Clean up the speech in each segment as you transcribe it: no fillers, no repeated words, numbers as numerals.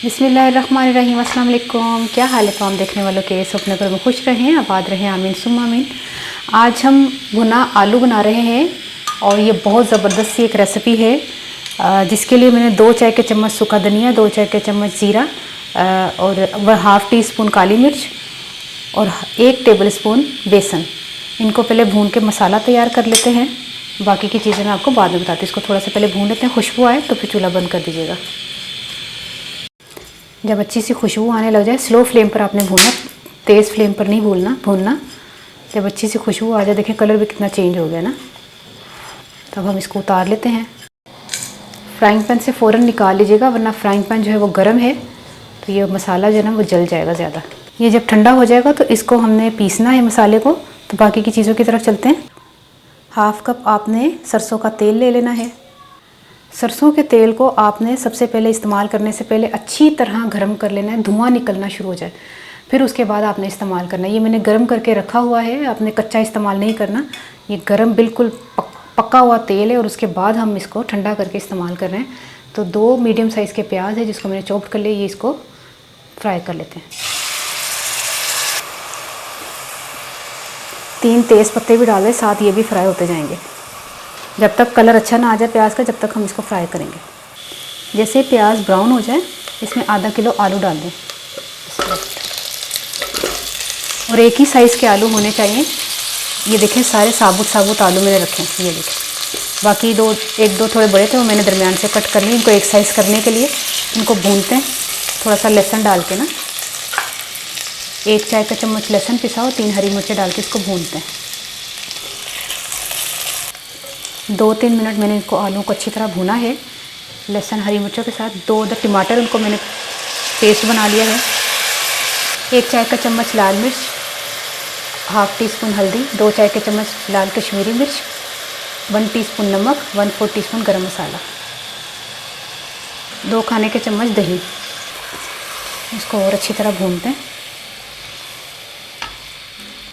बिस्मिल्लाहिर्रहमानिर्रहीम, अस्सलाम वालेकुम। क्या हाल है तमाम देखने वालों के? सब अपने घर में खुश रहें, आबाद रहें, आमीन सुम्मा आमीन। आज हम भुना आलू बना रहे हैं और ये बहुत ज़बरदस्त सी एक रेसिपी है जिसके लिए मैंने 2 चाय के चम्मच सूखा धनिया, 2 चाय के चम्मच जीरा और 1/2 टीस्पून काली मिर्च और 1 टेबल स्पून बेसन, इनको पहले भून के मसाला तैयार कर लेते हैं। बाकी की चीज़ें मैं आपको बाद में बताती हूँ। इसको थोड़ा सा पहले भून लेते हैं, खुशबू आए तो फिर चूल्हा बंद कर दीजिएगा। जब अच्छी सी खुशबू आने लग जाए, स्लो फ्लेम पर आपने भूनना, तेज़ फ्लेम पर नहीं भूनना। जब अच्छी सी खुशबू आ जाए, देखें कलर भी कितना चेंज हो गया ना। तब हम इसको उतार लेते हैं। फ्राइंग पैन से फ़ौरन निकाल लीजिएगा, वरना फ्राइंग पैन जो है वो गर्म है तो ये मसाला जो है ना वो जल जाएगा ज़्यादा। ये जब ठंडा हो जाएगा तो इसको हमने पीसना है मसाले को। तो बाकी की चीज़ों की तरफ चलते हैं। 1/2 कप आपने सरसों का तेल ले लेना है। सरसों के तेल को आपने सबसे पहले इस्तेमाल करने से पहले अच्छी तरह गर्म कर लेना है, धुआं निकलना शुरू हो जाए, फिर उसके बाद आपने इस्तेमाल करना है। ये मैंने गर्म करके रखा हुआ है, आपने कच्चा इस्तेमाल नहीं करना। ये गर्म बिल्कुल पका हुआ तेल है और उसके बाद हम इसको ठंडा करके इस्तेमाल कर रहे हैं। तो 2 मीडियम साइज़ के प्याज है जिसको मैंने चॉप्ड कर लिया, ये इसको फ्राई कर लेते हैं। 3 तेज़ पत्ते भी डाल दें साथ, ये भी फ्राई होते जाएंगे जब तक कलर अच्छा ना आ जाए प्याज का, जब तक हम इसको फ्राई करेंगे। जैसे प्याज ब्राउन हो जाए, इसमें आधा किलो आलू डाल दें और एक ही साइज़ के आलू होने चाहिए। ये देखें सारे साबुत आलू मैंने रखे हैं, ये देखें। बाकी 1-2 थोड़े बड़े थे, वो मैंने दरमियान से कट कर लिए। इनको एक साइज़ करने के लिए इनको भूनते हैं। थोड़ा सा लहसुन डाल के ना, 1 चाय का चम्मच लहसुन पिसा और 3 हरी मिर्चें डाल के इसको भूनते हैं। 2-3 मिनट मैंने इनको आलू को अच्छी तरह भूना है लहसुन हरी मिर्चों के साथ। 2 अदर टमाटर, उनको मैंने पेस्ट बना लिया है। 1 चाय का चम्मच लाल मिर्च, 1/2 टीस्पून हल्दी, 2 चाय के चम्मच लाल कश्मीरी मिर्च, 1 टीस्पून नमक, 1/4 टीस्पून गरम मसाला, 2 खाने के चम्मच दही। इसको और अच्छी तरह भूनते हैं।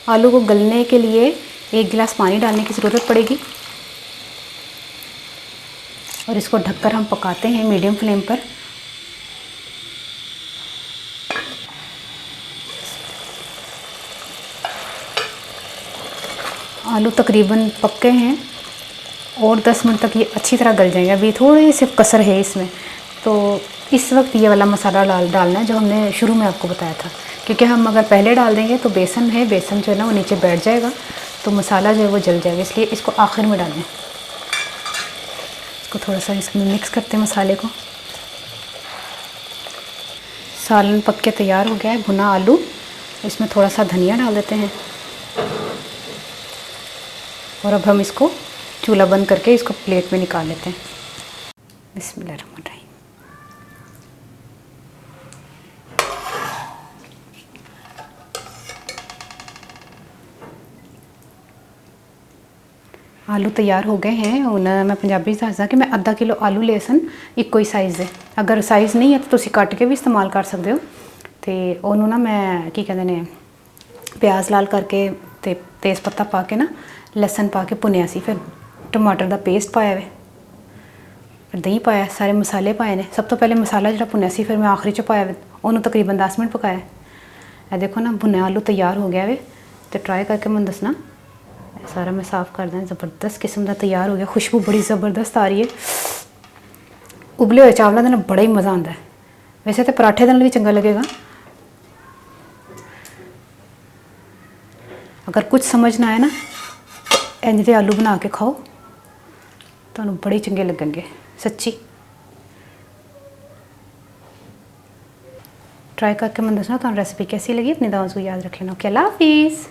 आलू को गलने के लिए 1 गिलास पानी डालने की ज़रूरत पड़ेगी और इसको ढककर हम पकाते हैं मीडियम फ्लेम पर। आलू तकरीबन पक्के हैं और 10 मिनट तक ये अच्छी तरह गल जाएंगे। अभी थोड़ी सी कसर है इसमें, तो इस वक्त ये वाला मसाला डालना है जो हमने शुरू में आपको बताया था, क्योंकि हम अगर पहले डाल देंगे तो बेसन जो है ना वो नीचे बैठ जाएगा, तो मसाला जो है वो जल जाएगा, इसलिए इसको आखिर में डालें। इसको थोड़ा सा इसमें मिक्स करते हैं मसाले को। सालन पक के तैयार हो गया है, भुना आलू। इसमें थोड़ा सा धनिया डाल देते हैं और अब हम इसको चूल्हा बंद करके इसको प्लेट में निकाल लेते हैं। बिस्मिल्लाहिर्रहमानिर्रहीम। आलू तैयार हो गए हैं। और मैं पंजाबी दसदा कि मैं आधा किलो आलू ले सन, इक्को ही साइज़ है। अगर साइज़ नहीं है तो तुसी कट के भी इस्तेमाल कर सकते हो। तो उन्होंने ना मैं की कहते ने प्याज लाल करके ते तेज़ पत्ता पा के ना लहसुन पा के भुनिया सी, फिर टमाटर का पेस्ट पाया वे, फिर दही पाया, सारे मसाले पाए ने। सब तो पहले मसाला जो भुनिया सी फिर मैं आखिरी च पाया वे, उन्होंने तकरीबन 10 मिनट पकाया। ये देखो ना भुने आलू तैयार हो गया वे, तो ट्राई करके मैं दसना। सारा मैं साफ़ कर दें, ज़बरदस्त किस्म का तैयार हो गया। खुशबू बड़ी ज़बरदस्त आ रही है। उबले हुए चावलों का बड़ा ही मज़ा आता है। वैसे तो पराठे के नाल भी चंगा लगेगा। अगर कुछ समझ ना आए ना तो इंज दे आलू बना के खाओ, तो बड़े चंगे लगेंगे सच्ची। ट्राई करके मैं दसना तो रेसिपी कैसी लगी। अपनी दुआओं को याद रख लेना। ओके, अल्लाह हाफिज़।